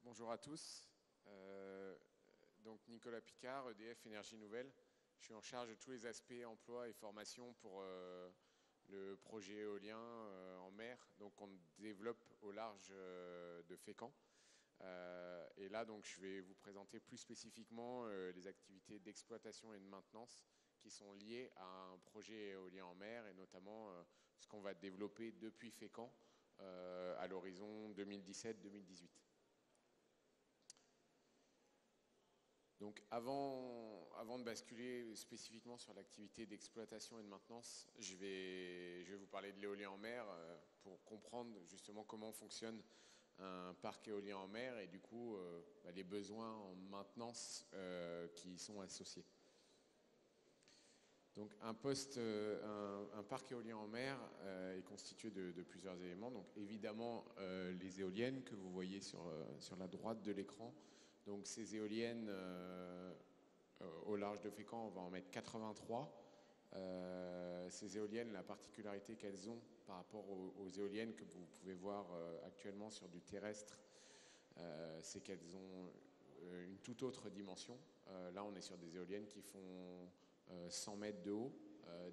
Bonjour à tous. Donc Nicolas Picard, EDF Énergie Nouvelle. Je suis en charge de tous les aspects emploi et formation pour le projet éolien en mer. Donc on développe au large de Fécamp. Et là donc je vais vous présenter plus spécifiquement les activités d'exploitation et de maintenance qui sont liées à un projet éolien en mer et notamment ce qu'on va développer depuis Fécamp à l'horizon 2017-2018. Donc avant de basculer spécifiquement sur l'activité d'exploitation et de maintenance, je vais vous parler de l'éolien en mer pour comprendre justement comment fonctionne un parc éolien en mer et du coup les besoins en maintenance qui y sont associés. Donc un parc éolien en mer est constitué de plusieurs éléments. Donc évidemment les éoliennes que vous voyez sur la droite de l'écran. Donc ces éoliennes au large de Fécamp, on va en mettre 83. Ces éoliennes, la particularité qu'elles ont par rapport aux éoliennes que vous pouvez voir actuellement sur du terrestre, c'est qu'elles ont une toute autre dimension. Là, on est sur des éoliennes qui font 100 mètres de haut,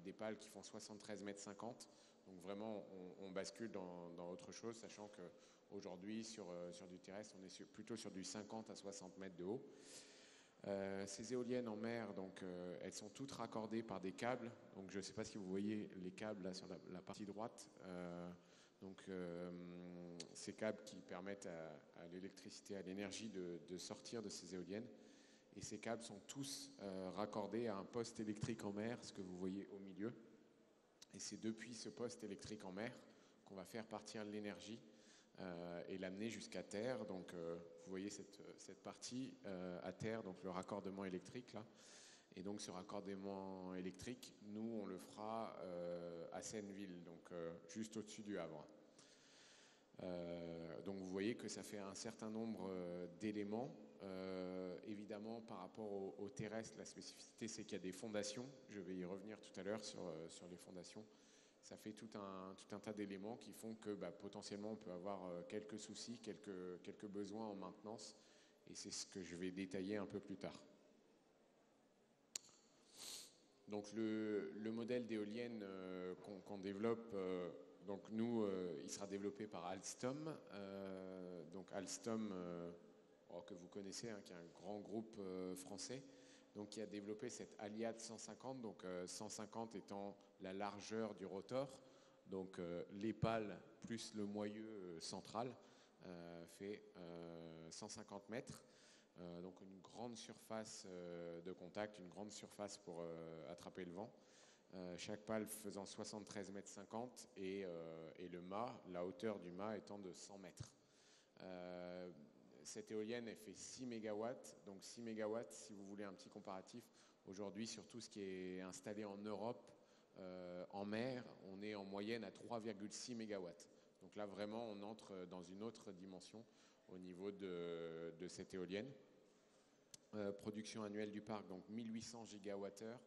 des pales qui font 73 mètres 50. Donc vraiment, on bascule dans autre chose, sachant qu'aujourd'hui, sur du terrestre, on est plutôt sur du 50 à 60 mètres de haut. Ces éoliennes en mer, donc, elles sont toutes raccordées par des câbles. Donc je ne sais pas si vous voyez les câbles là sur la partie droite. Ces câbles qui permettent à l'électricité, à l'énergie de sortir de ces éoliennes. Et ces câbles sont tous raccordés à un poste électrique en mer, ce que vous voyez au milieu. Et c'est depuis ce poste électrique en mer qu'on va faire partir l'énergie et l'amener jusqu'à terre. Donc vous voyez cette partie à terre, donc le raccordement électrique là. Et donc ce raccordement électrique, nous on le fera à Senneville, donc juste au-dessus du Havre. Donc vous voyez que ça fait un certain nombre d'éléments. Évidemment, par rapport au terrestre, la spécificité, c'est qu'il y a des fondations. Je vais y revenir tout à l'heure sur les fondations. Ça fait tout un tas d'éléments qui font que potentiellement, on peut avoir quelques soucis, quelques besoins en maintenance. Et c'est ce que je vais détailler un peu plus tard. Donc le modèle d'éolienne qu'on développe, donc nous, il sera développé par Alstom. Donc Alstom, que vous connaissez, qui est un grand groupe français, donc qui a développé cette Aliade 150. Donc 150 étant la largeur du rotor, donc les pales plus le moyeu central fait 150 mètres. Donc une grande surface de contact, une grande surface pour attraper le vent. Chaque pale faisant 73 mètres 50 et le mât, la hauteur du mât étant de 100 mètres. Cette éolienne, elle fait 6 mégawatts. Donc 6 mégawatts, si vous voulez un petit comparatif, aujourd'hui sur tout ce qui est installé en Europe, en mer, on est en moyenne à 3,6 mégawatts. Donc là, vraiment, on entre dans une autre dimension au niveau de cette éolienne. Production annuelle du parc, donc 1800 gigawattheures.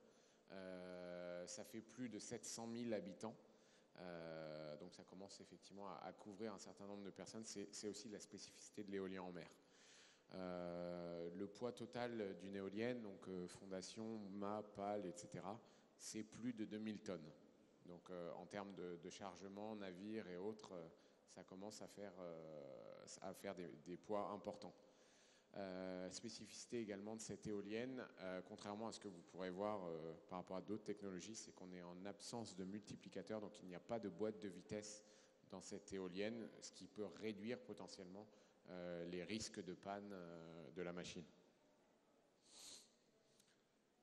Ça fait plus de 700 000 habitants. Donc ça commence effectivement à couvrir un certain nombre de personnes. C'est aussi la spécificité de l'éolien en mer. Le poids total d'une éolienne, donc fondation, mât, pale, etc., c'est plus de 2000 tonnes. Donc en termes de chargement, navire et autres, ça commence à faire des poids importants. Spécificité également de cette éolienne, contrairement à ce que vous pourrez voir par rapport à d'autres technologies, c'est qu'on est en absence de multiplicateur, donc il n'y a pas de boîte de vitesse dans cette éolienne, ce qui peut réduire potentiellement les risques de panne de la machine.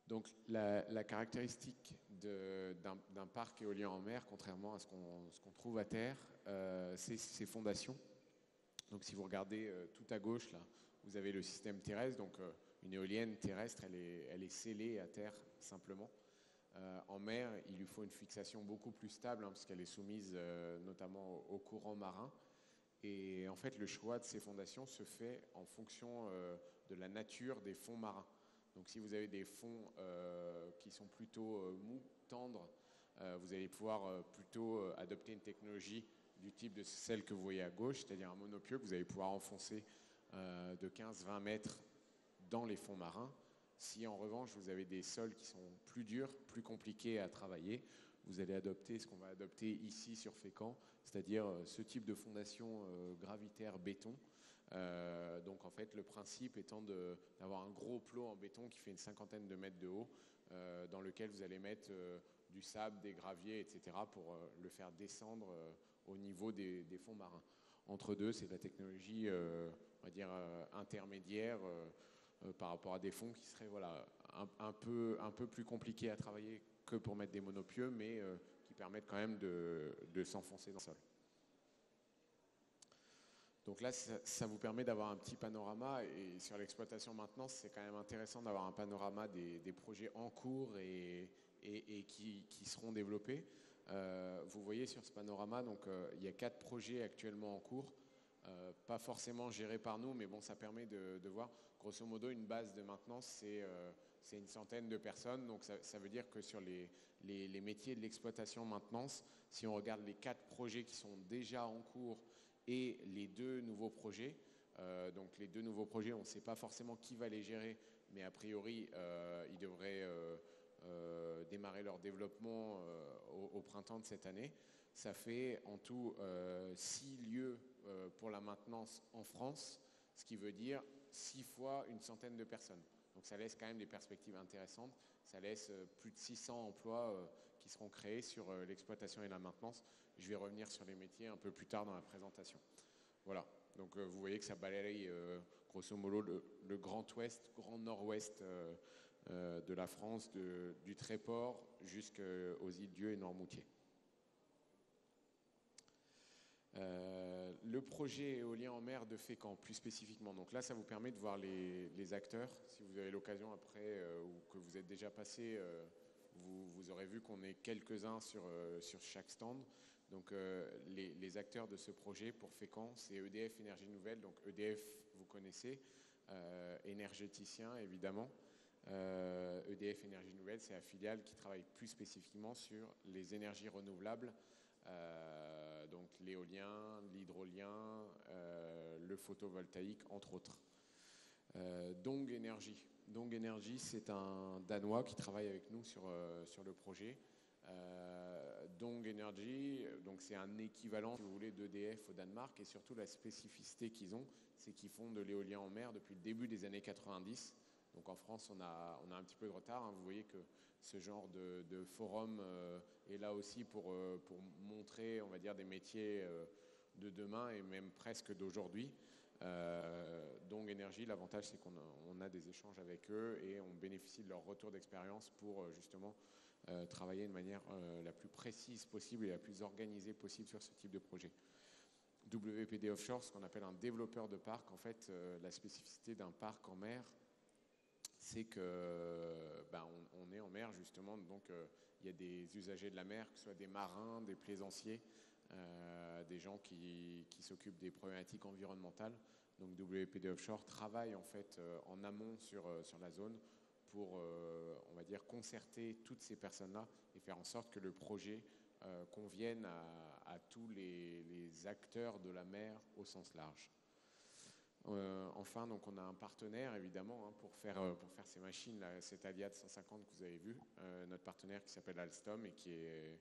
Donc la caractéristique d'un parc éolien en mer, contrairement à ce qu'on trouve à terre, c'est ses fondations. Donc si vous regardez tout à gauche, là, vous avez le système terrestre. Donc une éolienne terrestre, elle est scellée à terre simplement. En mer, il lui faut une fixation beaucoup plus stable, puisqu'elle est soumise notamment au courant marin. Et en fait, le choix de ces fondations se fait en fonction de la nature des fonds marins. Donc si vous avez des fonds qui sont plutôt mous, tendres, vous allez pouvoir plutôt adopter une technologie du type de celle que vous voyez à gauche, c'est-à-dire un monopieux que vous allez pouvoir enfoncer de 15-20 mètres dans les fonds marins. Si en revanche vous avez des sols qui sont plus durs, plus compliqués à travailler, vous allez adopter ce qu'on va adopter ici sur Fécamp, c'est-à-dire ce type de fondation gravitaire béton. Donc en fait le principe étant d'avoir un gros plot en béton qui fait une 50aine de mètres de haut, dans lequel vous allez mettre du sable, des graviers, etc. pour le faire descendre au niveau des fonds marins. Entre deux, c'est de la technologie, on va dire, intermédiaire par rapport à des fonds qui seraient voilà, un peu plus compliqués à travailler que pour mettre des monopieux, mais qui permettent quand même de s'enfoncer dans le sol. Donc là, ça vous permet d'avoir un petit panorama, et sur l'exploitation maintenance, c'est quand même intéressant d'avoir un panorama des projets en cours et qui seront développés. Vous voyez sur ce panorama, donc, il y a 4 projets actuellement en cours, pas forcément gérés par nous, mais bon, ça permet de voir, grosso modo, une base de maintenance, c'est une centaine de personnes, donc ça veut dire que sur les métiers de l'exploitation maintenance, si on regarde les 4 projets qui sont déjà en cours et les 2 nouveaux projets, donc les 2 nouveaux projets, on ne sait pas forcément qui va les gérer, mais a priori, ils devraient démarrer leur développement au printemps de cette année. Ça fait en tout 6 lieux pour la maintenance en France, ce qui veut dire 6 fois une centaine de personnes. Donc ça laisse quand même des perspectives intéressantes. Ça laisse plus de 600 emplois qui seront créés sur l'exploitation et la maintenance. Je vais revenir sur les métiers un peu plus tard dans la présentation. Voilà, donc vous voyez que ça balaye grosso modo le grand ouest, grand nord-ouest de la France, du Tréport jusqu'aux îles Dieu et Noirmoutier. Le projet éolien en mer de Fécamp, plus spécifiquement. Donc là, ça vous permet de voir les acteurs. Si vous avez l'occasion après ou que vous êtes déjà passé, vous aurez vu qu'on est quelques-uns sur chaque stand. Donc les acteurs de ce projet pour Fécamp, c'est EDF Énergie Nouvelle. Donc EDF, vous connaissez, énergéticien évidemment. EDF Énergie Nouvelle, c'est la filiale qui travaille plus spécifiquement sur les énergies renouvelables. Donc l'éolien, l'hydrolien, le photovoltaïque, entre autres. Dong Energy. Dong Energy, c'est un Danois qui travaille avec nous sur le projet. Dong Energy, donc c'est un équivalent, si vous voulez, d'EDF au Danemark, et surtout la spécificité qu'ils ont, c'est qu'ils font de l'éolien en mer depuis le début des années 90. Donc en France, on a un petit peu de retard. Hein. Vous voyez que ce genre de forum est là aussi pour montrer, on va dire, des métiers de demain et même presque d'aujourd'hui. Dong Energy, l'avantage, c'est qu'on a des échanges avec eux et on bénéficie de leur retour d'expérience pour justement travailler de manière la plus précise possible et la plus organisée possible sur ce type de projet. WPD Offshore, ce qu'on appelle un développeur de parc, en fait, la spécificité d'un parc en mer, c'est que on est en mer justement, donc il y a des usagers de la mer, que ce soit des marins, des plaisanciers, des gens qui s'occupent des problématiques environnementales. Donc WPD Offshore travaille en fait en amont sur la zone pour, on va dire, concerter toutes ces personnes-là et faire en sorte que le projet convienne à tous les acteurs de la mer au sens large. Enfin, donc on a un partenaire évidemment pour faire ces machines, là, cette Aliad 150 que vous avez vu, notre partenaire qui s'appelle Alstom et qui est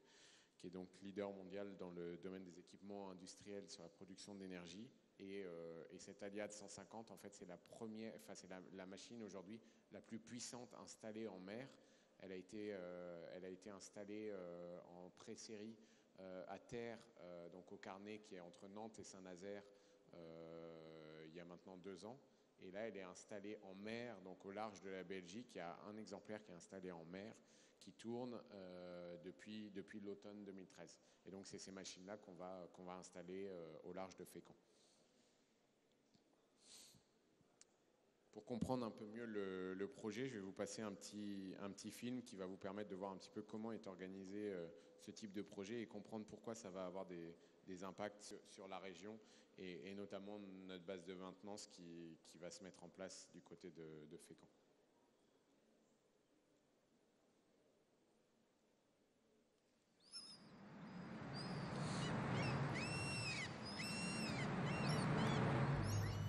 donc leader mondial dans le domaine des équipements industriels sur la production d'énergie. Et cette Aliad 150, en fait, c'est la machine aujourd'hui la plus puissante installée en mer. Elle a été installée en pré-série à terre, donc au Carnet, qui est entre Nantes et Saint-Nazaire, il y a maintenant 2 ans. Et là, elle est installée en mer, donc au large de la Belgique. Il y a un exemplaire qui est installé en mer, qui tourne depuis l'automne 2013. Et donc, c'est ces machines-là qu'on va installer au large de Fécamp. Pour comprendre un peu mieux le projet, je vais vous passer un petit film qui va vous permettre de voir un petit peu comment est organisé ce type de projet et comprendre pourquoi ça va avoir des impacts sur la région et notamment notre base de maintenance qui va se mettre en place du côté de Fécamp.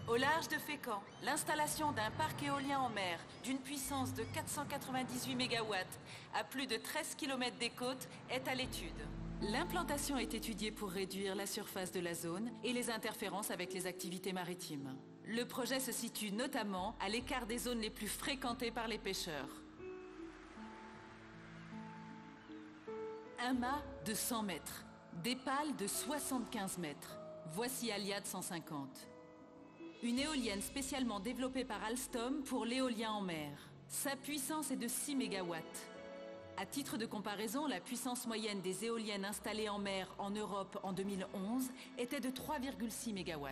Au Au large de Fécamp, l'installation d'un parc éolien en mer d'une puissance de 498 MW à plus de 13 km des côtes est à l'étude. L'implantation est étudiée pour réduire la surface de la zone et les interférences avec les activités maritimes. Le projet se situe notamment à l'écart des zones les plus fréquentées par les pêcheurs. Un mât de 100 mètres, des pales de 75 mètres. Voici Aliad 150. Une éolienne spécialement développée par Alstom pour l'éolien en mer. Sa puissance est de 6 MW. À titre de comparaison, la puissance moyenne des éoliennes installées en mer en Europe en 2011 était de 3,6 MW.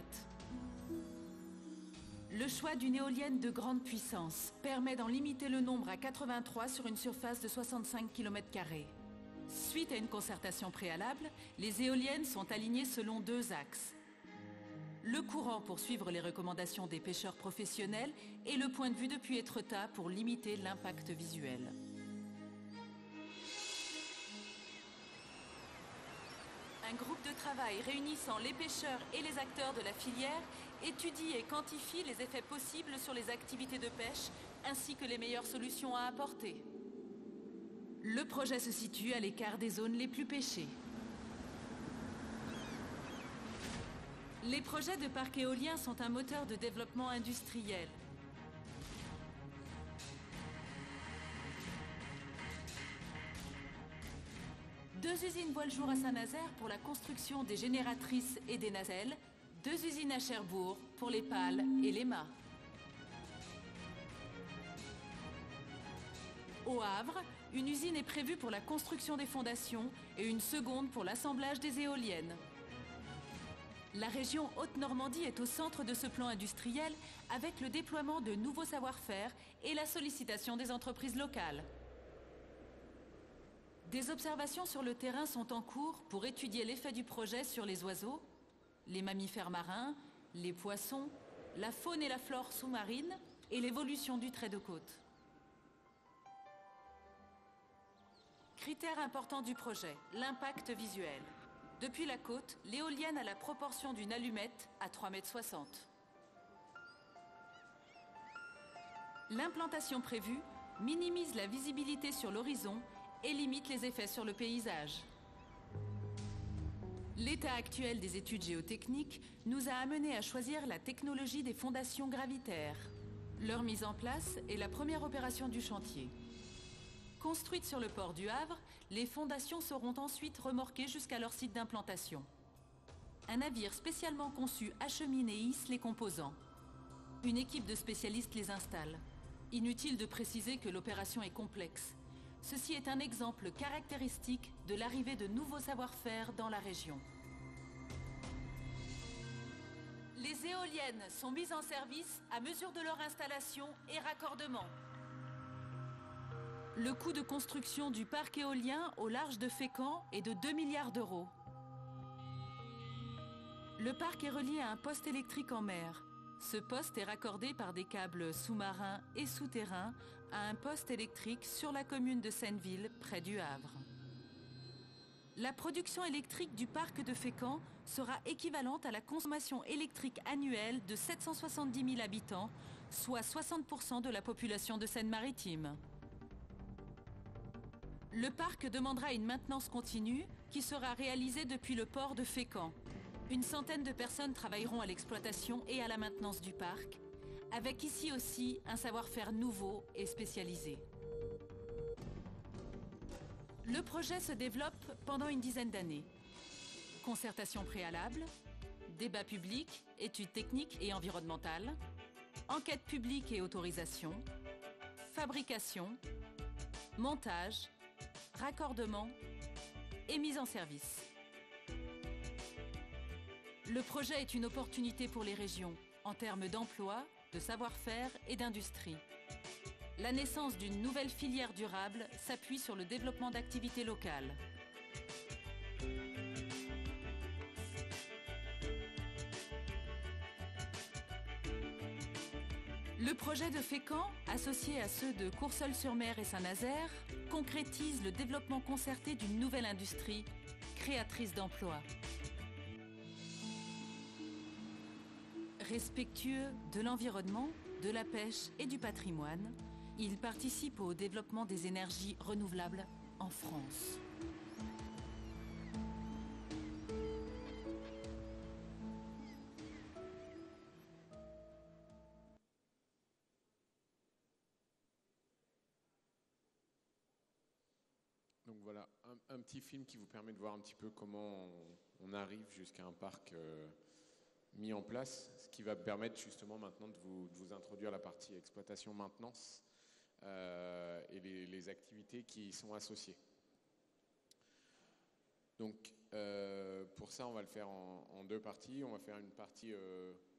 Le choix d'une éolienne de grande puissance permet d'en limiter le nombre à 83 sur une surface de 65 km². Suite à une concertation préalable, les éoliennes sont alignées selon 2 axes. Le courant pour suivre les recommandations des pêcheurs professionnels et le point de vue depuis Étretat pour limiter l'impact visuel. Un groupe de travail réunissant les pêcheurs et les acteurs de la filière étudie et quantifie les effets possibles sur les activités de pêche ainsi que les meilleures solutions à apporter. Le projet se situe à l'écart des zones les plus pêchées. Les projets de parcs éoliens sont un moteur de développement industriel. Deux usines voient le jour à Saint-Nazaire pour la construction des génératrices et des nacelles, 2 usines à Cherbourg pour les pales et les mâts. Au Havre, une usine est prévue pour la construction des fondations et une seconde pour l'assemblage des éoliennes. La région Haute-Normandie est au centre de ce plan industriel avec le déploiement de nouveaux savoir-faire et la sollicitation des entreprises locales. Des observations sur le terrain sont en cours pour étudier l'effet du projet sur les oiseaux, les mammifères marins, les poissons, la faune et la flore sous-marine et l'évolution du trait de côte. Critère important du projet, l'impact visuel. Depuis la côte, l'éolienne a la proportion d'une allumette à 3,60 m. L'implantation prévue minimise la visibilité sur l'horizon et limite les effets sur le paysage. L'état actuel des études géotechniques nous a amenés à choisir la technologie des fondations gravitaires. Leur mise en place est la première opération du chantier. Construites sur le port du Havre, les fondations seront ensuite remorquées jusqu'à leur site d'implantation. Un navire spécialement conçu achemine et hisse les composants. Une équipe de spécialistes les installe. Inutile de préciser que l'opération est complexe. Ceci est un exemple caractéristique de l'arrivée de nouveaux savoir-faire dans la région. Les éoliennes sont mises en service à mesure de leur installation et raccordement. Le coût de construction du parc éolien au large de Fécamp est de 2 milliards d'euros. Le parc est relié à un poste électrique en mer. Ce poste est raccordé par des câbles sous-marins et souterrains à un poste électrique sur la commune de Senneville, près du Havre. La production électrique du parc de Fécamp sera équivalente à la consommation électrique annuelle de 770 000 habitants, soit 60% de la population de Seine-Maritime. Le parc demandera une maintenance continue qui sera réalisée depuis le port de Fécamp. Une centaine de personnes travailleront à l'exploitation et à la maintenance du parc, avec ici aussi un savoir-faire nouveau et spécialisé. Le projet se développe pendant une dizaine d'années. Concertation préalable, débat public, études techniques et environnementales, enquête publique et autorisation, fabrication, montage, raccordement et mise en service. Le projet est une opportunité pour les régions en termes d'emploi, de savoir-faire et d'industrie. La naissance d'une nouvelle filière durable s'appuie sur le développement d'activités locales. Le projet de Fécamp, associé à ceux de Courseulles-sur-Mer et Saint-Nazaire, concrétise le développement concerté d'une nouvelle industrie, créatrice d'emplois. Respectueux de l'environnement, de la pêche et du patrimoine, il participe au développement des énergies renouvelables en France. Donc voilà, un petit film qui vous permet de voir un petit peu comment on arrive jusqu'à un parc mis en place, ce qui va permettre justement maintenant de vous introduire la partie exploitation-maintenance et les activités qui y sont associées. Donc pour ça, on va le faire en deux parties. On va faire une partie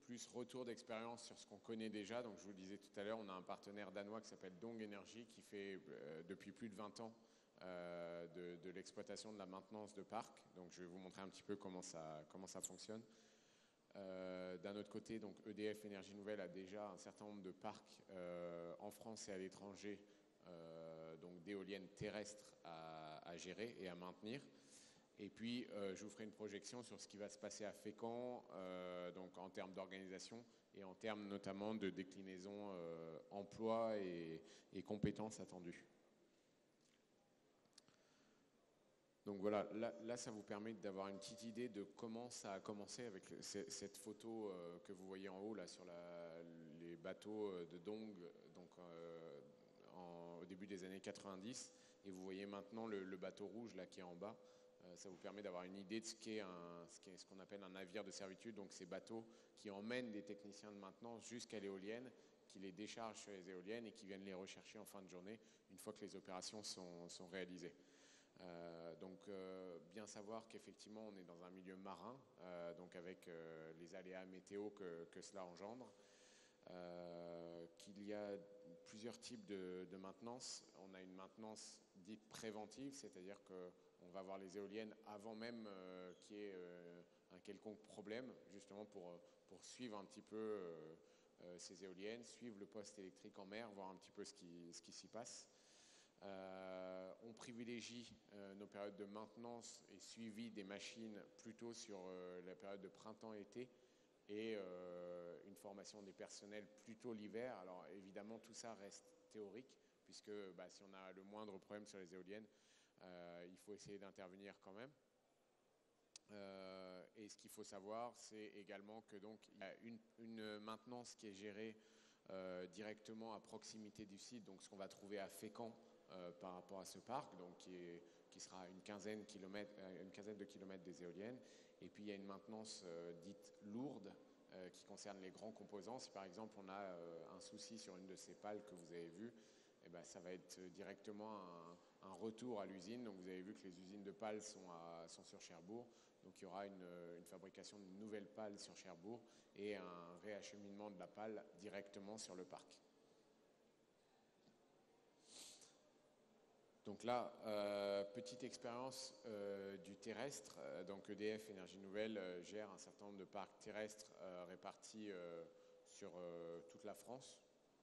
plus retour d'expérience sur ce qu'on connaît déjà. Donc je vous le disais tout à l'heure, on a un partenaire danois qui s'appelle Dong Energy qui fait depuis plus de 20 ans de l'exploitation de la maintenance de parcs. Donc je vais vous montrer un petit peu comment ça fonctionne. D'un autre côté, donc EDF Énergie Nouvelle a déjà un certain nombre de parcs en France et à l'étranger, donc d'éoliennes terrestres à gérer et à maintenir. Et puis, je vous ferai une projection sur ce qui va se passer à Fécamp, donc en termes d'organisation et en termes notamment de déclinaison emploi et compétences attendues. Donc voilà, là, ça vous permet d'avoir une petite idée de comment ça a commencé avec cette photo que vous voyez en haut là sur les bateaux de Dong, donc au début des années 90, et vous voyez maintenant le bateau rouge là qui est en bas. Ça vous permet d'avoir une idée de ce qu'on appelle un navire de servitude, donc ces bateaux qui emmènent des techniciens de maintenance jusqu'à l'éolienne, qui les déchargent sur les éoliennes et qui viennent les rechercher en fin de journée une fois que les opérations sont réalisées. Donc bien savoir qu'effectivement on est dans un milieu marin, donc avec les aléas météo que cela engendre, qu'il y a plusieurs types de maintenance. On a une maintenance dite préventive, c'est-à-dire qu'on va voir les éoliennes avant même qu'il y ait un quelconque problème, justement pour suivre un petit peu ces éoliennes, suivre le poste électrique en mer, voir un petit peu ce qui s'y passe. On privilégie nos périodes de maintenance et suivi des machines plutôt sur la période de printemps-été et une formation des personnels plutôt l'hiver. Alors évidemment tout ça reste théorique puisque si on a le moindre problème sur les éoliennes, il faut essayer d'intervenir quand même. Et ce qu'il faut savoir, c'est également que donc il y a une maintenance qui est gérée directement à proximité du site, donc ce qu'on va trouver à Fécamp par rapport à ce parc, donc qui sera à une quinzaine de kilomètres des éoliennes. Et puis il y a une maintenance dite lourde qui concerne les grands composants. Si par exemple on a un souci sur une de ces pales que vous avez vues, ça va être directement un retour à l'usine. Donc vous avez vu que les usines de pales sont sur Cherbourg. Donc il y aura une fabrication de nouvelles pales sur Cherbourg et un réacheminement de la pale directement sur le parc. Donc là, petite expérience du terrestre. Donc EDF Énergie Nouvelle gère un certain nombre de parcs terrestres répartis sur toute la France.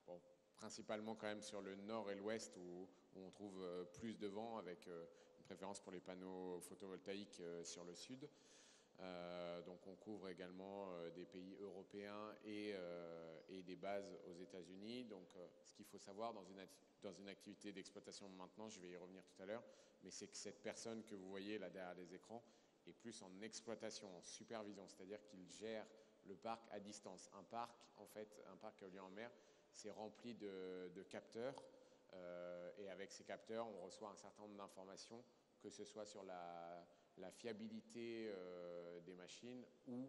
Bon, principalement quand même sur le nord et l'ouest où on trouve plus de vent avec une préférence pour les panneaux photovoltaïques sur le sud. Donc on couvre également des pays européens et des bases aux États-Unis. Donc ce qu'il faut savoir dans une activité d'exploitation de maintenance, je vais y revenir tout à l'heure, mais c'est que cette personne que vous voyez là derrière les écrans est plus en exploitation, en supervision, c'est-à-dire qu'il gère le parc à distance. Un parc éolien en mer, c'est rempli de capteurs et avec ces capteurs, on reçoit un certain nombre d'informations, que ce soit sur la fiabilité des machines ou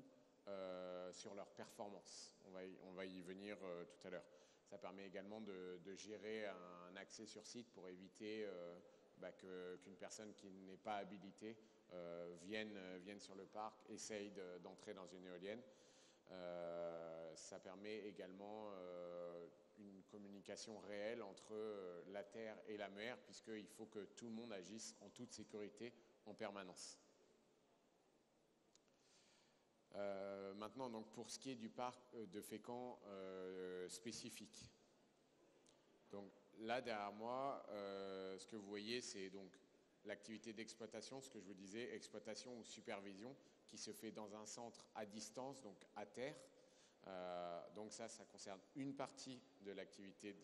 sur leur performance. On va y venir tout à l'heure. Ça permet également de gérer un accès sur site pour éviter qu'une personne qui n'est pas habilitée vienne sur le parc, essaye d'entrer dans une éolienne. Ça permet également une communication réelle entre la terre et la mer, puisqu'il faut que tout le monde agisse en toute sécurité en permanence. Maintenant, donc, pour ce qui est du parc de Fécamp spécifique. Donc là, derrière moi, ce que vous voyez, c'est donc l'activité d'exploitation, ce que je vous disais, exploitation ou supervision, qui se fait dans un centre à distance, donc à terre, Donc ça concerne une partie de l'activité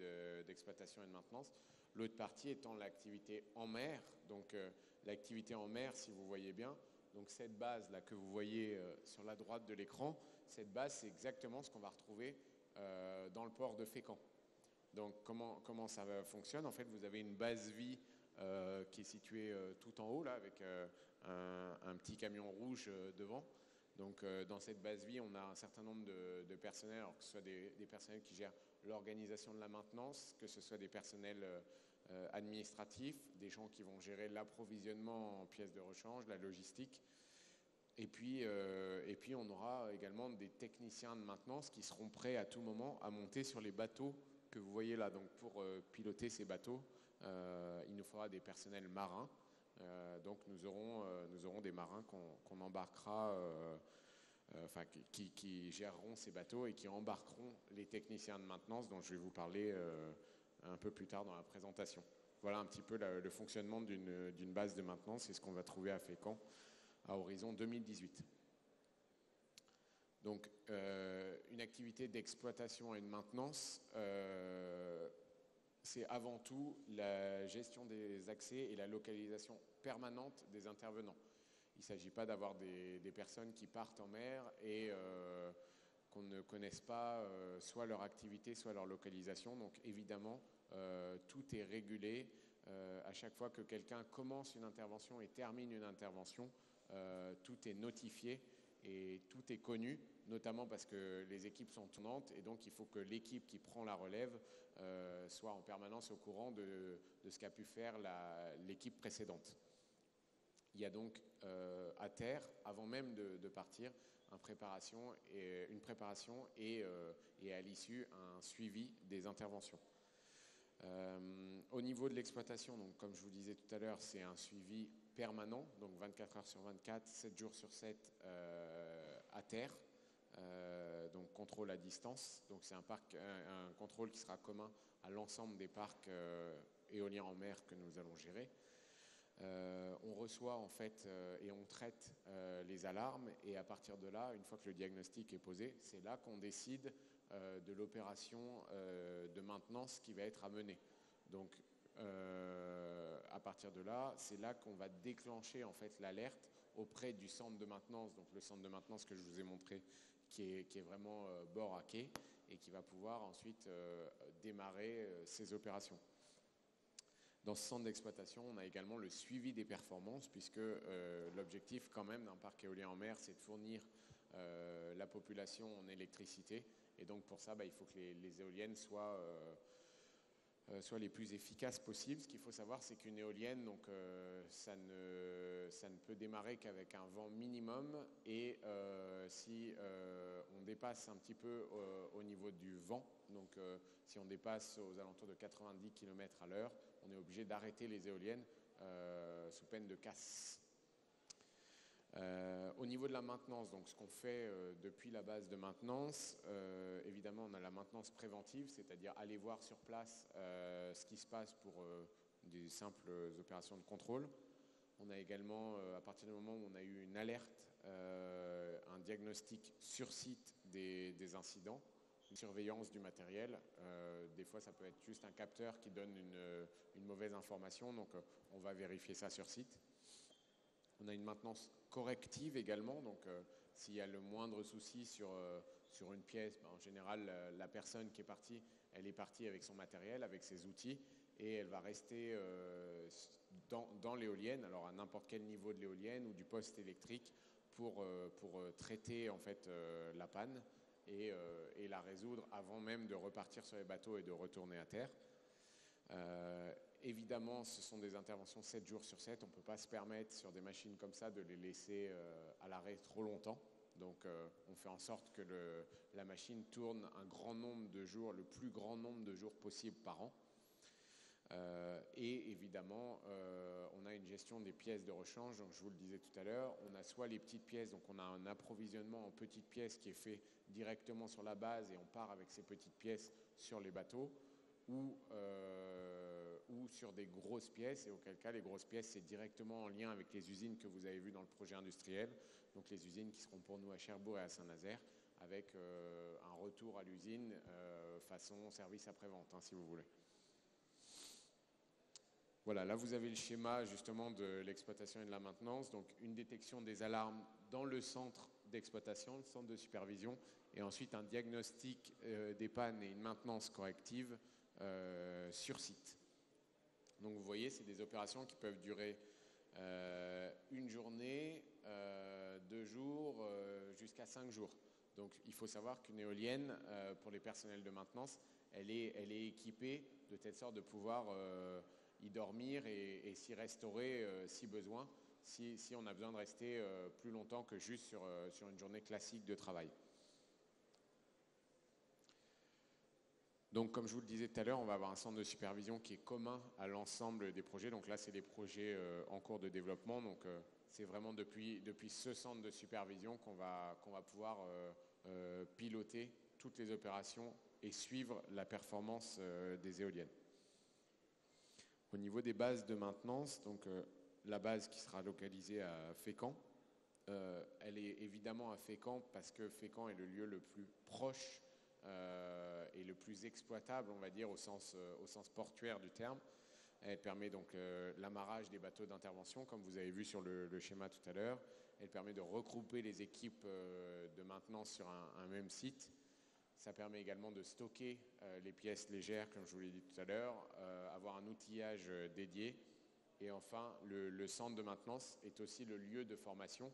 d'exploitation et de maintenance. L'autre partie étant l'activité en mer. Donc l'activité en mer, si vous voyez bien, donc cette base là que vous voyez sur la droite de l'écran, cette base c'est exactement ce qu'on va retrouver dans le port de Fécamp. Donc comment ça fonctionne? En fait, vous avez une base vie qui est située tout en haut là avec un petit camion rouge devant. Donc dans cette base vie, on a un certain nombre de personnels, alors que ce soit des personnels qui gèrent l'organisation de la maintenance, que ce soit des personnels administratifs, des gens qui vont gérer l'approvisionnement en pièces de rechange, la logistique. Et puis on aura également des techniciens de maintenance qui seront prêts à tout moment à monter sur les bateaux que vous voyez là. Donc pour piloter ces bateaux, il nous faudra des personnels marins. Donc nous aurons des marins qu'on embarquera, qui géreront ces bateaux et qui embarqueront les techniciens de maintenance dont je vais vous parler un peu plus tard dans la présentation. Voilà un petit peu le fonctionnement d'une base de maintenance et ce qu'on va trouver à Fécamp à horizon 2018. Donc une activité d'exploitation et de maintenance, c'est avant tout la gestion des accès et la localisation permanente des intervenants. Il ne s'agit pas d'avoir des personnes qui partent en mer et qu'on ne connaisse pas soit leur activité, soit leur localisation. Donc évidemment, tout est régulé. À chaque fois que quelqu'un commence une intervention et termine une intervention, tout est notifié et tout est connu, notamment parce que les équipes sont tournantes et donc il faut que l'équipe qui prend la relève soit en permanence au courant de ce qu'a pu faire l'équipe précédente. Il y a donc à terre, avant même de partir, une préparation et à l'issue un suivi des interventions. Au niveau de l'exploitation, donc comme je vous disais tout à l'heure, c'est un suivi permanent, donc 24 heures sur 24, 7 jours sur 7 à terre, donc contrôle à distance. Donc c'est un contrôle qui sera commun à l'ensemble des parcs éoliens en mer que nous allons gérer. On reçoit en fait et on traite les alarmes et à partir de là, une fois que le diagnostic est posé, c'est là qu'on décide de l'opération de maintenance qui va être à mener. Donc à partir de là, c'est là qu'on va déclencher en fait l'alerte auprès du centre de maintenance, donc le centre de maintenance que je vous ai montré qui est vraiment bord à quai et qui va pouvoir ensuite démarrer ces opérations. Dans ce centre d'exploitation, on a également le suivi des performances puisque l'objectif quand même d'un parc éolien en mer, c'est de fournir la population en électricité. Et donc pour ça, il faut que les éoliennes soient les plus efficaces possibles. Ce qu'il faut savoir, c'est qu'une éolienne, donc, ça ne peut démarrer qu'avec un vent minimum et si on dépasse un petit peu au niveau du vent, donc si on dépasse aux alentours de 90 km à l'heure, on est obligé d'arrêter les éoliennes sous peine de casse. Au niveau de la maintenance, donc ce qu'on fait depuis la base de maintenance, évidemment on a la maintenance préventive, c'est-à-dire aller voir sur place ce qui se passe pour des simples opérations de contrôle. On a également, à partir du moment où on a eu une alerte, un diagnostic sur site des incidents, une surveillance du matériel. Des fois ça peut être juste un capteur qui donne une mauvaise information, donc on va vérifier ça sur site. On a une maintenance corrective également, donc s'il y a le moindre souci sur une pièce, en général la personne qui est partie, elle est partie avec son matériel, avec ses outils, et elle va rester dans l'éolienne, alors à n'importe quel niveau de l'éolienne ou du poste électrique pour traiter en fait la panne et la résoudre avant même de repartir sur les bateaux et de retourner à terre. Évidemment, ce sont des interventions 7 jours sur 7. On ne peut pas se permettre sur des machines comme ça de les laisser à l'arrêt trop longtemps. Donc on fait en sorte que la machine tourne un grand nombre de jours, le plus grand nombre de jours possible par an. Et évidemment, on a une gestion des pièces de rechange. Donc je vous le disais tout à l'heure, on a soit les petites pièces, donc on a un approvisionnement en petites pièces qui est fait directement sur la base et on part avec ces petites pièces sur les bateaux, ou sur des grosses pièces, et auquel cas les grosses pièces c'est directement en lien avec les usines que vous avez vues dans le projet industriel, donc les usines qui seront pour nous à Cherbourg et à Saint-Nazaire, avec un retour à l'usine façon service après-vente, hein, si vous voulez. Voilà, là vous avez le schéma justement de l'exploitation et de la maintenance, donc une détection des alarmes dans le centre d'exploitation, le centre de supervision, et ensuite un diagnostic des pannes et une maintenance corrective sur site. Donc vous voyez, c'est des opérations qui peuvent durer une journée, 2 jours, jusqu'à 5 jours. Donc il faut savoir qu'une éolienne, pour les personnels de maintenance, elle est équipée de telle sorte de pouvoir y dormir et s'y restaurer si besoin, si on a besoin de rester plus longtemps que juste sur une journée classique de travail. Donc, comme je vous le disais tout à l'heure, on va avoir un centre de supervision qui est commun à l'ensemble des projets. Donc là, c'est des projets en cours de développement. Donc, c'est vraiment depuis ce centre de supervision qu'on va pouvoir piloter toutes les opérations et suivre la performance des éoliennes. Au niveau des bases de maintenance, donc la base qui sera localisée à Fécamp, elle est évidemment à Fécamp parce que Fécamp est le lieu le plus proche et le plus exploitable, on va dire, au sens portuaire du terme. Elle permet donc l'amarrage des bateaux d'intervention, comme vous avez vu sur le schéma tout à l'heure. Elle permet de regrouper les équipes de maintenance sur un même site. Ça permet également de stocker les pièces légères, comme je vous l'ai dit tout à l'heure, avoir un outillage dédié. Et enfin, le centre de maintenance est aussi le lieu de formation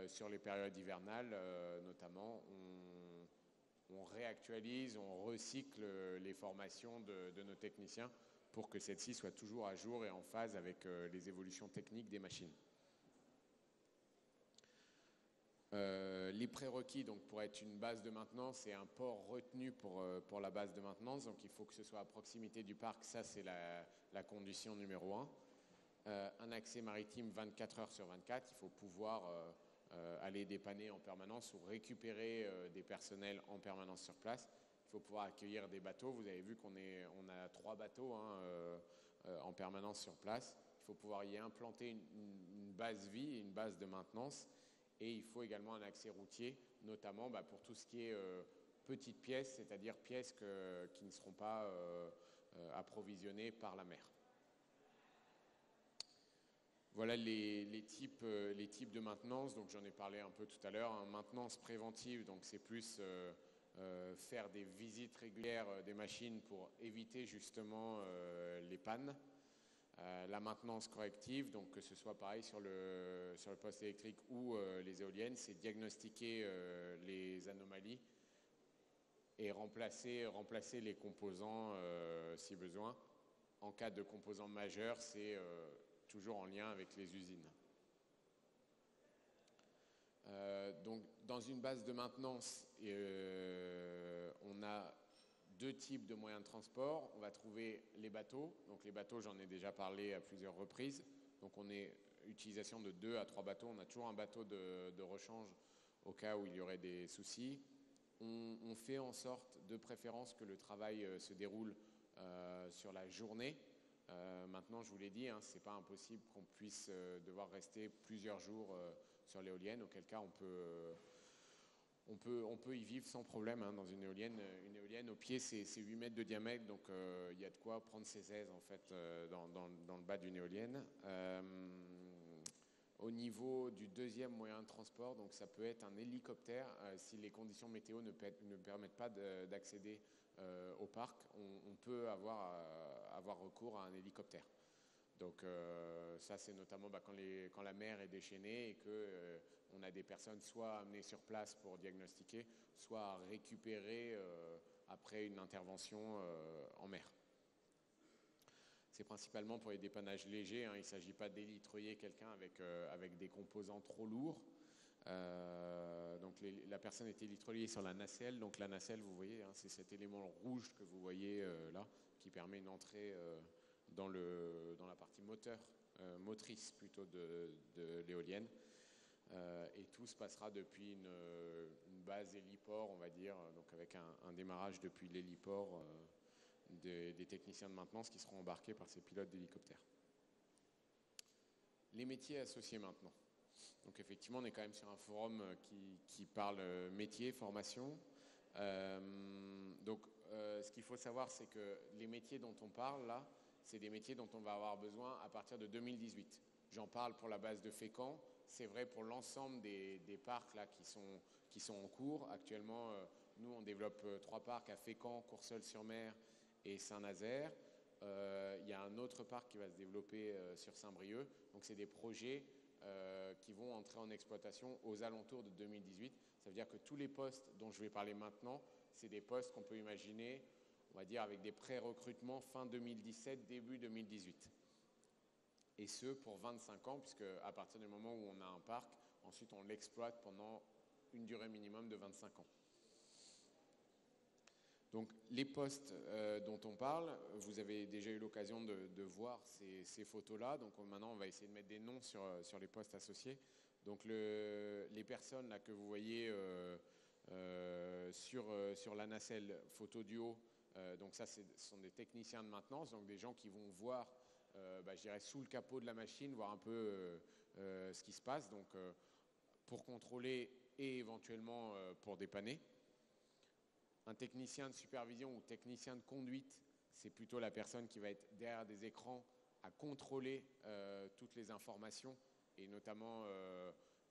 sur les périodes hivernales, notamment. On réactualise, on recycle les formations de nos techniciens pour que celles-ci soient toujours à jour et en phase avec les évolutions techniques des machines. Les prérequis donc, pour être une base de maintenance, c'est un port retenu pour la base de maintenance. Donc il faut que ce soit à proximité du parc, ça c'est la condition numéro 1. Un accès maritime 24 heures sur 24, il faut pouvoir aller dépanner en permanence ou récupérer des personnels en permanence sur place. Il faut pouvoir accueillir des bateaux. Vous avez vu qu'on a 3 bateaux en permanence sur place. Il faut pouvoir y implanter une base vie, une base de maintenance. Et il faut également un accès routier, notamment pour tout ce qui est petites pièces, c'est-à-dire pièces qui ne seront pas approvisionnées par la mer. Voilà les types de maintenance. Donc j'en ai parlé un peu tout à l'heure. Maintenance préventive, donc c'est plus faire des visites régulières des machines pour éviter justement les pannes. La maintenance corrective, donc que ce soit pareil sur le poste électrique ou les éoliennes, c'est diagnostiquer les anomalies et remplacer les composants si besoin. En cas de composants majeurs, c'est toujours en lien avec les usines. Donc, dans une base de maintenance, on a 2 types de moyens de transport. On va trouver les bateaux. Donc les bateaux, j'en ai déjà parlé à plusieurs reprises. Donc on est utilisation de 2 à 3 bateaux. On a toujours un bateau de rechange au cas où il y aurait des soucis. On fait en sorte de préférence que le travail se déroule sur la journée. Maintenant, je vous l'ai dit, c'est pas impossible qu'on puisse devoir rester plusieurs jours sur l'éolienne, auquel cas on peut y vivre sans problème dans une éolienne. Une éolienne au pied, c'est 8 mètres de diamètre, donc il y a de quoi prendre ses aises en fait dans le bas d'une éolienne. Au niveau du deuxième moyen de transport, donc ça peut être un hélicoptère si les conditions météo ne permettent pas d'accéder au parc. On peut avoir recours à un hélicoptère. Donc ça c'est notamment quand la mer est déchaînée et que on a des personnes soit amenées sur place pour diagnostiquer, soit à récupérer après une intervention en mer. C'est principalement pour les dépannages légers. Il ne s'agit pas d'élitroyer quelqu'un avec des composants trop lourds. Donc la personne est élitroyée sur la nacelle. Donc la nacelle, vous voyez, c'est cet élément rouge que vous voyez là, qui permet une entrée dans la partie motrice plutôt de l'éolienne. Et tout se passera depuis une base héliport, on va dire, donc avec un démarrage depuis l'héliport des techniciens de maintenance qui seront embarqués par ces pilotes d'hélicoptères. Les métiers associés maintenant. Donc effectivement, on est quand même sur un forum qui parle métier, formation. Ce qu'il faut savoir, c'est que les métiers dont on parle là, c'est des métiers dont on va avoir besoin à partir de 2018. J'en parle pour la base de Fécamp. C'est vrai pour l'ensemble des parcs là, qui sont en cours. Actuellement, nous, on développe 3 parcs à Fécamp, Courseulles-sur-Mer et Saint-Nazaire. Il y a un autre parc qui va se développer sur Saint-Brieuc. Donc, c'est des projets qui vont entrer en exploitation aux alentours de 2018. Ça veut dire que tous les postes dont je vais parler maintenant, c'est des postes qu'on peut imaginer, on va dire, avec des pré-recrutements fin 2017, début 2018. Et ce, pour 25 ans, puisque à partir du moment où on a un parc, ensuite on l'exploite pendant une durée minimum de 25 ans. Donc les postes dont on parle, vous avez déjà eu l'occasion de voir ces photos-là. Donc maintenant, on va essayer de mettre des noms sur les postes associés. Donc les personnes là, que vous voyez sur la nacelle photo du haut, donc ça, ce sont des techniciens de maintenance, donc des gens qui vont voir, je dirais, sous le capot de la machine, voir un peu ce qui se passe, donc pour contrôler et éventuellement pour dépanner. Un technicien de supervision ou technicien de conduite, c'est plutôt la personne qui va être derrière des écrans à contrôler toutes les informations et notamment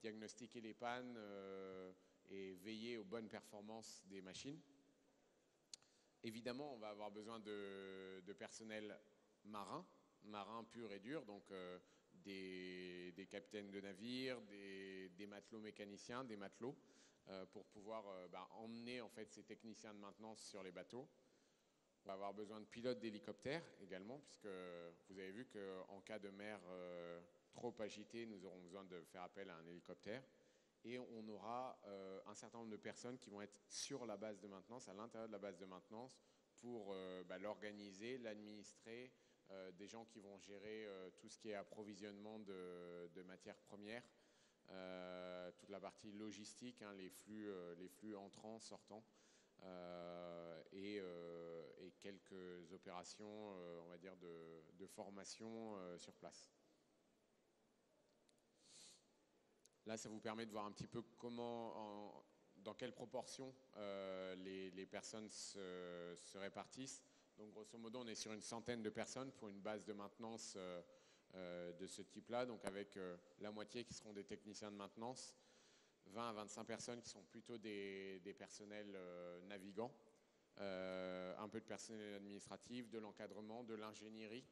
diagnostiquer les pannes et veiller aux bonnes performances des machines. Évidemment, on va avoir besoin de personnel marin pur et dur, donc des capitaines de navires, des matelots mécaniciens, des matelots, pour pouvoir emmener en fait ces techniciens de maintenance sur les bateaux. On va avoir besoin de pilotes d'hélicoptères également, puisque vous avez vu qu'en cas de mer trop agitée, nous aurons besoin de faire appel à un hélicoptère. Et on aura un certain nombre de personnes qui vont être sur la base de maintenance, à l'intérieur de la base de maintenance, pour l'organiser, l'administrer, des gens qui vont gérer tout ce qui est approvisionnement de matières premières, toute la partie logistique, hein, les flux entrants, sortants, et quelques opérations, on va dire, de formation sur place. Là, ça vous permet de voir un petit peu comment, dans quelle proportion les personnes se répartissent. Donc, grosso modo, on est sur une centaine de personnes pour une base de maintenance de ce type-là, donc avec la moitié qui seront des techniciens de maintenance, 20 à 25 personnes qui sont plutôt des personnels navigants, un peu de personnel administratif, de l'encadrement, de l'ingénierie,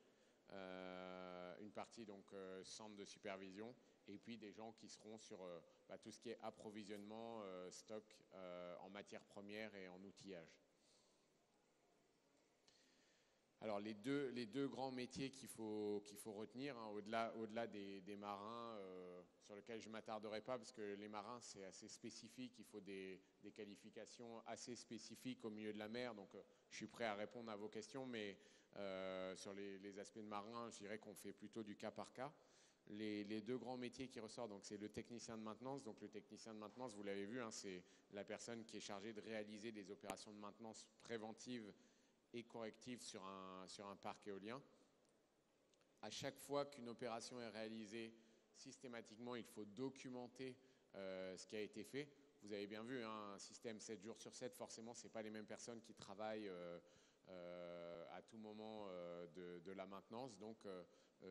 une partie donc centre de supervision, et puis des gens qui seront sur tout ce qui est approvisionnement, stock en matières premières et en outillage. Alors les deux grands métiers qu'il faut retenir, hein, au-delà des marins, sur lesquels je ne m'attarderai pas parce que les marins c'est assez spécifique, il faut des qualifications assez spécifiques au milieu de la mer, donc je suis prêt à répondre à vos questions, mais sur les aspects de marins, je dirais qu'on fait plutôt du cas par cas. Les deux grands métiers qui ressortent, donc c'est le technicien de maintenance. Donc le technicien de maintenance, vous l'avez vu, hein, c'est la personne qui est chargée de réaliser des opérations de maintenance préventive et corrective sur un parc éolien. À chaque fois qu'une opération est réalisée, systématiquement, il faut documenter ce qui a été fait. Vous avez bien vu, hein, un système 7 jours sur 7, forcément, ce n'est pas les mêmes personnes qui travaillent à tout moment de la maintenance. Donc,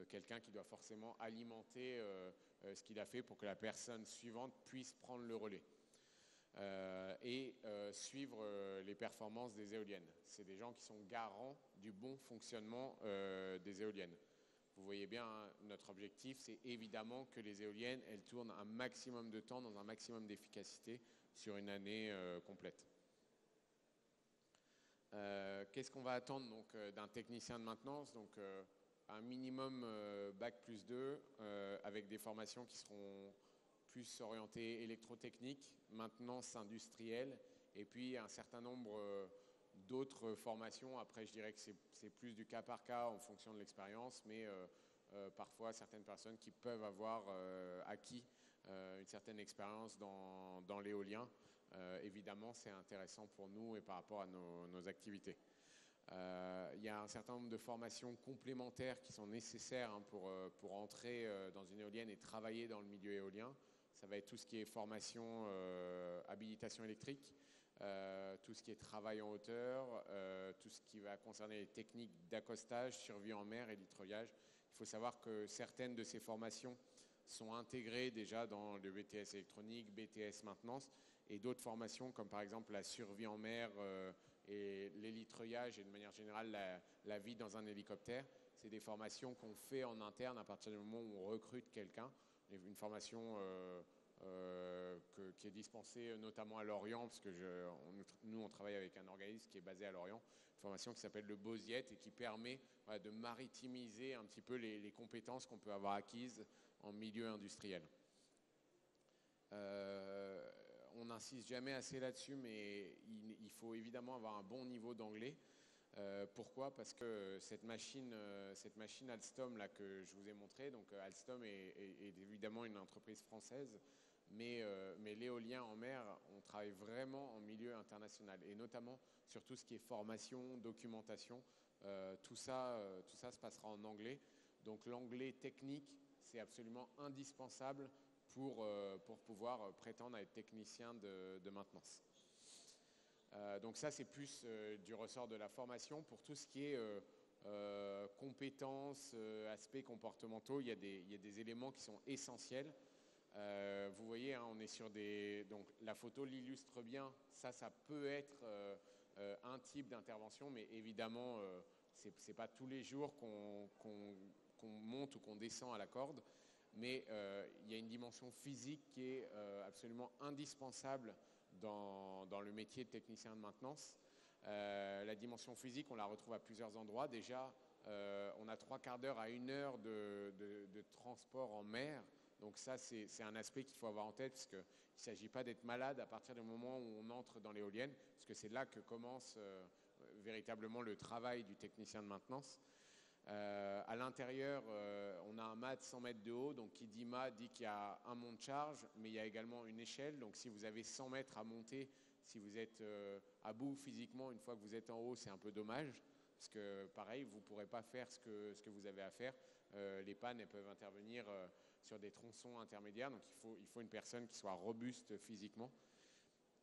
quelqu'un qui doit forcément alimenter ce qu'il a fait pour que la personne suivante puisse prendre le relais. Et suivre les performances des éoliennes. C'est des gens qui sont garants du bon fonctionnement des éoliennes. Vous voyez bien, hein, notre objectif, c'est évidemment que les éoliennes, elles tournent un maximum de temps dans un maximum d'efficacité sur une année complète. Qu'est-ce qu'on va attendre donc d'un technicien de maintenance? Donc, un minimum Bac+2 avec des formations qui seront plus orientées électrotechnique, maintenance industrielle, et puis un certain nombre d'autres formations. Après, je dirais que c'est plus du cas par cas en fonction de l'expérience, mais parfois certaines personnes qui peuvent avoir acquis une certaine expérience dans l'éolien. Évidemment, c'est intéressant pour nous et par rapport à nos activités. Il y a un certain nombre de formations complémentaires qui sont nécessaires pour entrer dans une éolienne et travailler dans le milieu éolien. Ça va être tout ce qui est formation, habilitation électrique, tout ce qui est travail en hauteur, tout ce qui va concerner les techniques d'accostage, survie en mer et litreuillage. Il faut savoir que certaines de ces formations sont intégrées déjà dans le BTS électronique, BTS maintenance, et d'autres formations comme par exemple la survie en mer et l'hélitreuillage et de manière générale la vie dans un hélicoptère. C'est des formations qu'on fait en interne à partir du moment où on recrute quelqu'un. Une formation qui est dispensée notamment à Lorient, parce que nous on travaille avec un organisme qui est basé à Lorient, une formation qui s'appelle le BOSIET et qui permet de maritimiser un petit peu les compétences qu'on peut avoir acquises en milieu industriel. On n'insiste jamais assez là-dessus, mais il faut évidemment avoir un bon niveau d'anglais. Pourquoi? Parce que cette machine Alstom là, que je vous ai montrée, donc Alstom est évidemment une entreprise française, mais l'éolien en mer, on travaille vraiment en milieu international, et notamment sur tout ce qui est formation, documentation, tout ça se passera en anglais. Donc l'anglais technique, c'est absolument indispensable pour pouvoir prétendre à être technicien de maintenance. Donc ça, c'est plus du ressort de la formation. Pour tout ce qui est compétences, aspects comportementaux, il y a des éléments qui sont essentiels. Vous voyez, hein, on est sur des... Donc la photo l'illustre bien. Ça peut être un type d'intervention, mais évidemment, c'est pas tous les jours qu'on monte ou qu'on descend à la corde. Mais il y a une dimension physique qui est absolument indispensable dans le métier de technicien de maintenance. La dimension physique, on la retrouve à plusieurs endroits. Déjà, on a 3/4 d'heure à 1 heure de transport en mer. Donc ça, c'est un aspect qu'il faut avoir en tête, parce qu'il ne s'agit pas d'être malade à partir du moment où on entre dans l'éolienne, parce que c'est là que commence véritablement le travail du technicien de maintenance. À l'intérieur, on a un mât de 100 mètres de haut, donc qui dit mât dit qu'il y a un mont de charge, mais il y a également une échelle. Donc si vous avez 100 mètres à monter, si vous êtes à bout physiquement, une fois que vous êtes en haut, c'est un peu dommage, parce que pareil, vous ne pourrez pas faire ce que vous avez à faire. Les pannes, elles peuvent intervenir sur des tronçons intermédiaires, donc il faut une personne qui soit robuste physiquement.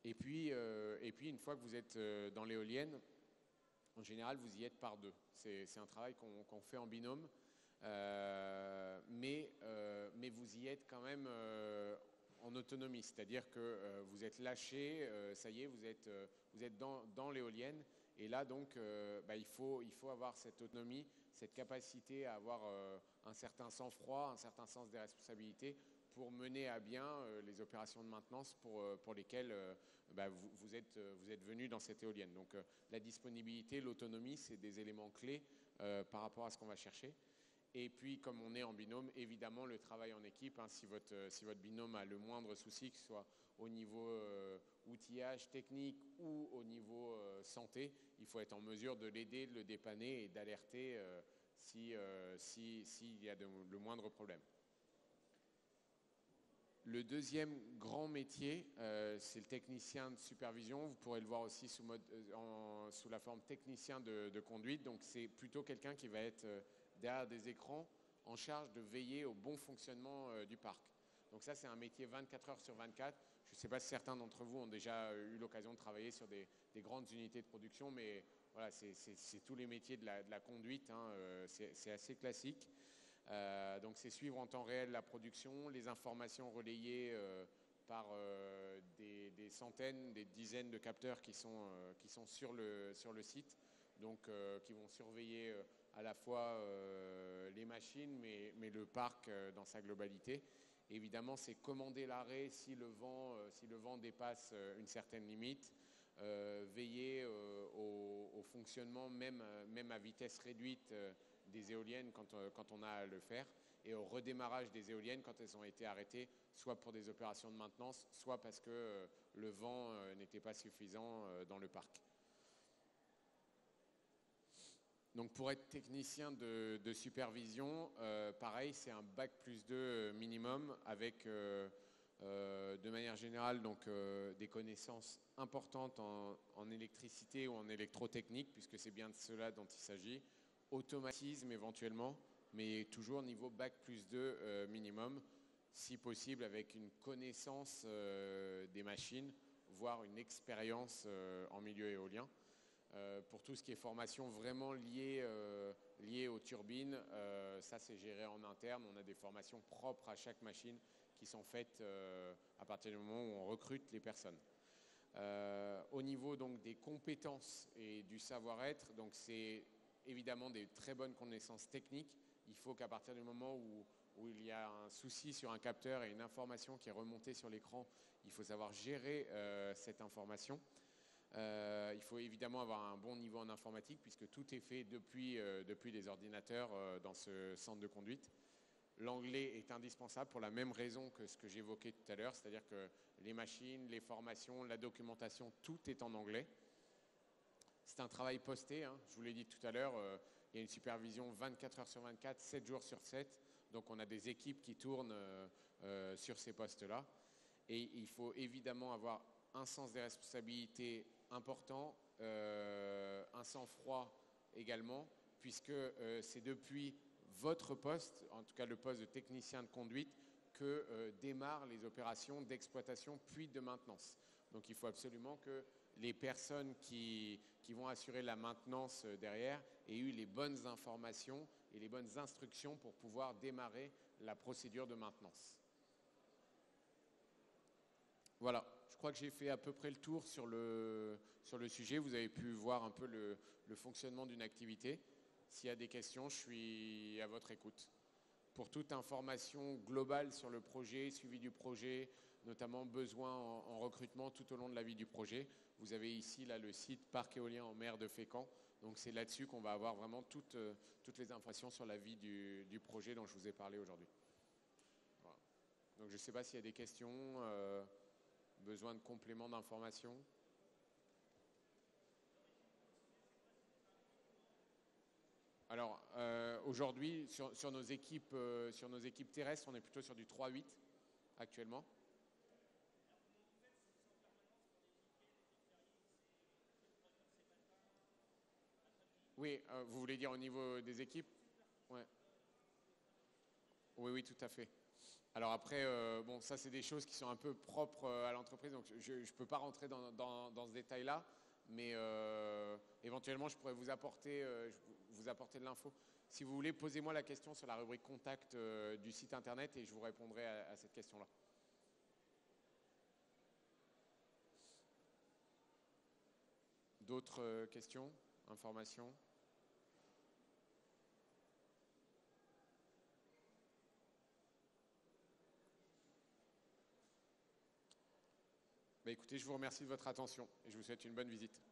Et puis une fois que vous êtes dans l'éolienne, en général, vous y êtes par deux. C'est un travail qu'on fait en binôme, mais vous y êtes quand même en autonomie. C'est-à-dire que vous êtes lâché, ça y est, vous êtes dans l'éolienne. Et là, donc, il faut avoir cette autonomie, cette capacité à avoir un certain sang-froid, un certain sens des responsabilités pour mener à bien les opérations de maintenance pour lesquelles vous êtes venu dans cette éolienne. Donc la disponibilité, l'autonomie, c'est des éléments clés par rapport à ce qu'on va chercher. Et puis, comme on est en binôme, évidemment, le travail en équipe, hein, si votre binôme a le moindre souci, que ce soit au niveau outillage technique ou au niveau santé, il faut être en mesure de l'aider, de le dépanner et d'alerter s'il y a le moindre problème. Le deuxième grand métier, c'est le technicien de supervision. Vous pourrez le voir aussi sous la forme technicien de conduite. Donc, c'est plutôt quelqu'un qui va être derrière des écrans en charge de veiller au bon fonctionnement du parc. Donc ça, c'est un métier 24 heures sur 24. Je ne sais pas si certains d'entre vous ont déjà eu l'occasion de travailler sur des grandes unités de production, mais voilà, c'est tous les métiers de la conduite, hein, c'est assez classique. Donc c'est suivre en temps réel la production, les informations relayées par des centaines, des dizaines de capteurs qui sont sur le site, donc qui vont surveiller à la fois les machines, mais le parc dans sa globalité. Évidemment, c'est commander l'arrêt si le vent dépasse une certaine limite, veiller au fonctionnement même à vitesse réduite des éoliennes quand on a à le faire, et au redémarrage des éoliennes quand elles ont été arrêtées, soit pour des opérations de maintenance, soit parce que le vent n'était pas suffisant dans le parc. Donc pour être technicien de supervision, pareil, c'est un bac+2 minimum avec De manière générale, donc, des connaissances importantes en électricité ou en électrotechnique, puisque c'est bien de cela dont il s'agit. Automatisme éventuellement, mais toujours niveau bac plus 2 minimum, si possible avec une connaissance des machines, voire une expérience en milieu éolien. Pour tout ce qui est formation vraiment liée aux turbines, ça c'est géré en interne. On a des formations propres à chaque machine qui sont faites à partir du moment où on recrute les personnes. Au niveau donc des compétences et du savoir-être, donc c'est évidemment des très bonnes connaissances techniques. Il faut qu'à partir du moment où il y a un souci sur un capteur et une information qui est remontée sur l'écran, il faut savoir gérer cette information. Il faut évidemment avoir un bon niveau en informatique puisque tout est fait depuis les ordinateurs dans ce centre de conduite. L'anglais est indispensable pour la même raison que ce que j'évoquais tout à l'heure, c'est-à-dire que les machines, les formations, la documentation, tout est en anglais. C'est un travail posté, hein, je vous l'ai dit tout à l'heure, il y a une supervision 24 heures sur 24, 7 jours sur 7, donc on a des équipes qui tournent sur ces postes-là. Et il faut évidemment avoir un sens des responsabilités important, un sang-froid également, puisque c'est depuis votre poste, en tout cas le poste de technicien de conduite, que démarrent les opérations d'exploitation puis de maintenance. Donc il faut absolument que les personnes qui vont assurer la maintenance derrière aient eu les bonnes informations et les bonnes instructions pour pouvoir démarrer la procédure de maintenance. Voilà, je crois que j'ai fait à peu près le tour sur le sujet. Vous avez pu voir un peu le fonctionnement d'une activité. S'il y a des questions, je suis à votre écoute. Pour toute information globale sur le projet, suivi du projet, notamment besoin en recrutement tout au long de la vie du projet, vous avez ici là, le site Parc éolien en mer de Fécamp. Donc c'est là-dessus qu'on va avoir vraiment toutes les informations sur la vie du projet dont je vous ai parlé aujourd'hui. Voilà. Donc je ne sais pas s'il y a des questions, besoin de compléments d'informations. Alors aujourd'hui, sur nos équipes terrestres, on est plutôt sur du 3-8 actuellement. Oui, vous voulez dire au niveau des équipes? Ouais. Oui, tout à fait. Alors après, bon, ça c'est des choses qui sont un peu propres à l'entreprise, donc je ne peux pas rentrer dans ce détail-là, mais éventuellement je pourrais vous apporter de l'info. Si vous voulez, posez-moi la question sur la rubrique contact du site internet et je vous répondrai à cette question-là. D'autres questions, informations? Écoutez, je vous remercie de votre attention et je vous souhaite une bonne visite.